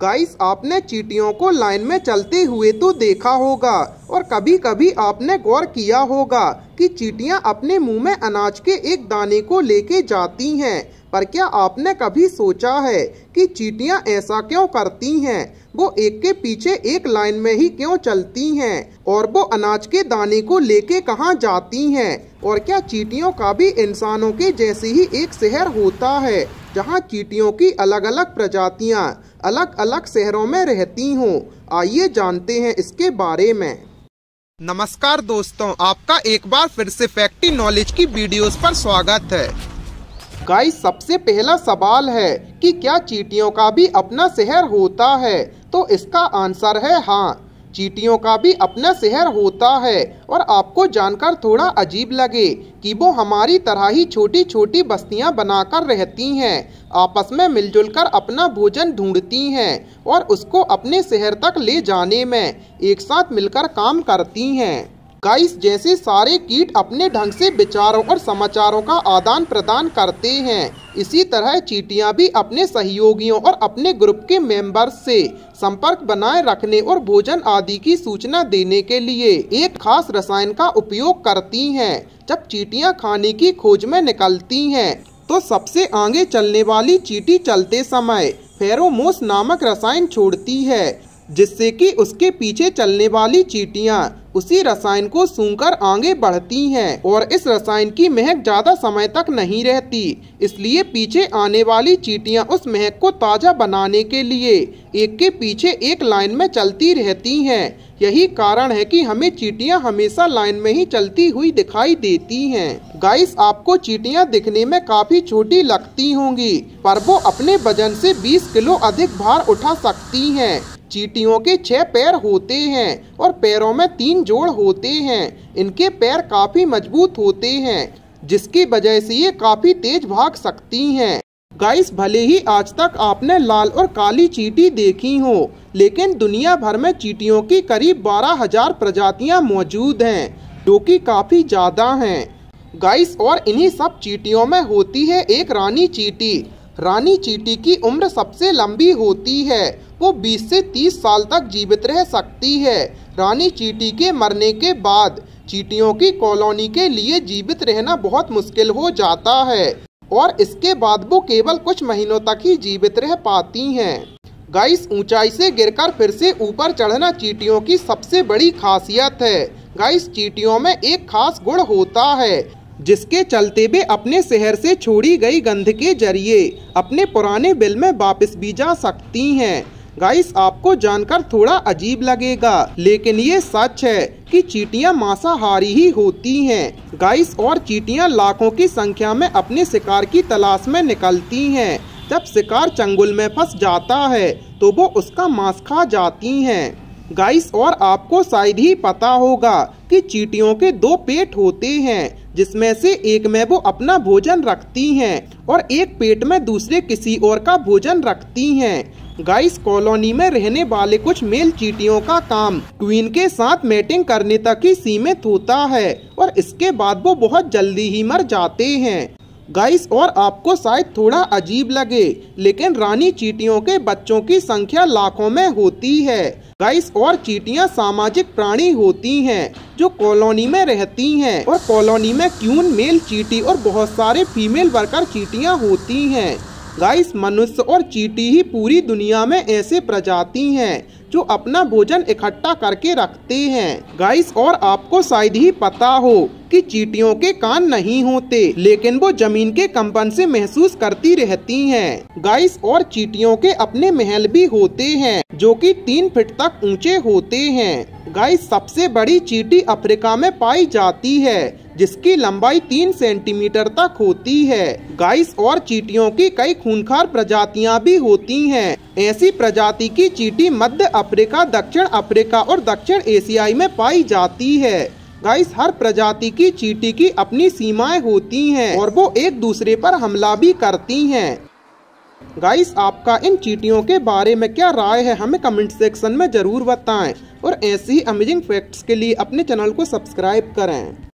Guys, आपने चींटियों को लाइन में चलते हुए तो देखा होगा और कभी कभी आपने गौर किया होगा कि चींटियां अपने मुंह में अनाज के एक दाने को लेके जाती हैं। पर क्या आपने कभी सोचा है कि चींटियां ऐसा क्यों करती हैं? वो एक के पीछे एक लाइन में ही क्यों चलती हैं? और वो अनाज के दाने को लेके कहाँ जाती हैं? और क्या चींटियों का भी इंसानों के जैसे ही एक शहर होता है जहाँ चींटियों की अलग अलग प्रजातियाँ अलग अलग शहरों में रहती हों? आइए जानते हैं इसके बारे में। नमस्कार दोस्तों, आपका एक बार फिर से फैक्टी नॉलेज की वीडियोस पर स्वागत है। गाइस, सबसे पहला सवाल है कि क्या चींटियों का भी अपना शहर होता है? तो इसका आंसर है हाँ, चींटियों का भी अपना शहर होता है। और आपको जानकर थोड़ा अजीब लगे कि वो हमारी तरह ही छोटी छोटी बस्तियां बनाकर रहती हैं, आपस में मिलजुल कर अपना भोजन ढूंढती हैं और उसको अपने शहर तक ले जाने में एक साथ मिलकर काम करती हैं। गाइस, जैसे सारे कीट अपने ढंग से विचारों और समाचारों का आदान प्रदान करते हैं, इसी तरह चींटियां भी अपने सहयोगियों और अपने ग्रुप के मेंबर्स से संपर्क बनाए रखने और भोजन आदि की सूचना देने के लिए एक खास रसायन का उपयोग करती हैं। जब चींटियां खाने की खोज में निकलती हैं तो सबसे आगे चलने वाली चींटी चलते समय फेरोमोन नामक रसायन छोड़ती है, जिससे कि उसके पीछे चलने वाली चींटियां उसी रसायन को सूंघकर आगे बढ़ती हैं। और इस रसायन की महक ज्यादा समय तक नहीं रहती, इसलिए पीछे आने वाली चींटियां उस महक को ताजा बनाने के लिए एक के पीछे एक लाइन में चलती रहती हैं। यही कारण है कि हमें चींटियां हमेशा लाइन में ही चलती हुई दिखाई देती हैं। गाइस, आपको चींटियां दिखने में काफी छोटी लगती होंगी, पर वो अपने वजन से 20 किलो अधिक भार उठा सकती हैं। चींटियों के 6 पैर होते हैं और पैरों में 3 जोड़ होते हैं। इनके पैर काफी मजबूत होते हैं, जिसकी वजह से ये काफी तेज भाग सकती हैं। गाइस, भले ही आज तक आपने लाल और काली चींटी देखी हो, लेकिन दुनिया भर में चींटियों की करीब 12,000 प्रजातियां मौजूद हैं, जो कि काफी ज्यादा हैं। गाइस, और इन्हीं सब चींटियों में होती है एक रानी चींटी। रानी चींटी की उम्र सबसे लंबी होती है, वो 20 से 30 साल तक जीवित रह सकती है। रानी चींटी के मरने के बाद चींटियों की कॉलोनी के लिए जीवित रहना बहुत मुश्किल हो जाता है और इसके बाद वो केवल कुछ महीनों तक ही जीवित रह पाती हैं। गाइस, ऊंचाई से गिरकर फिर से ऊपर चढ़ना चींटियों की सबसे बड़ी खासियत है। गाइस, चींटियों में एक खास गुण होता है, जिसके चलते वे अपने शहर से छोड़ी गई गंध के जरिए अपने पुराने बिल में वापस भी जा सकती हैं। गाइस, आपको जानकर थोड़ा अजीब लगेगा, लेकिन ये सच है कि चींटियां मांसाहारी ही होती हैं। गाइस, और चींटियां लाखों की संख्या में अपने शिकार की तलाश में निकलती हैं। जब शिकार चंगुल में फंस जाता है तो वो उसका मांस खा जाती हैं। गाइस, और आपको शायद ही पता होगा कि चींटियों के 2 पेट होते हैं, जिसमें से एक में वो अपना भोजन रखती हैं और एक पेट में दूसरे किसी और का भोजन रखती हैं। गाइस, कॉलोनी में रहने वाले कुछ मेल चींटियों का काम क्वीन के साथ मैटिंग करने तक ही सीमित होता है और इसके बाद वो बहुत जल्दी ही मर जाते हैं। गाइस, और आपको शायद थोड़ा अजीब लगे, लेकिन रानी चींटियों के बच्चों की संख्या लाखों में होती है। गाइस, और चींटियां सामाजिक प्राणी होती हैं जो कॉलोनी में रहती हैं और कॉलोनी में क्वीन मेल चींटी और बहुत सारे फीमेल वर्कर चींटियां होती हैं। गाइस, मनुष्य और चींटी ही पूरी दुनिया में ऐसे प्रजाति हैं जो अपना भोजन इकट्ठा करके रखते हैं। गाइस, और आपको शायद ही पता हो कि चींटियों के कान नहीं होते, लेकिन वो जमीन के कंपन से महसूस करती रहती हैं। गाइस, और चींटियों के अपने महल भी होते हैं जो कि 3 फीट तक ऊंचे होते हैं। गाइस, सबसे बड़ी चींटी अफ्रीका में पाई जाती है, जिसकी लंबाई 3 सेंटीमीटर तक होती है। गाइस, और चींटियों की कई खूंखार प्रजातियां भी होती हैं। ऐसी प्रजाति की चींटी मध्य अफ्रीका, दक्षिण अफ्रीका और दक्षिण एशियाई में पाई जाती है। गाइस, हर प्रजाति की चींटी की अपनी सीमाएं होती हैं और वो एक दूसरे पर हमला भी करती हैं। गाइस, आपका इन चींटियों के बारे में क्या राय है, हमें कमेंट सेक्शन में जरूर बताएं और ऐसी ही अमेजिंग फैक्ट्स के लिए अपने चैनल को सब्सक्राइब करें।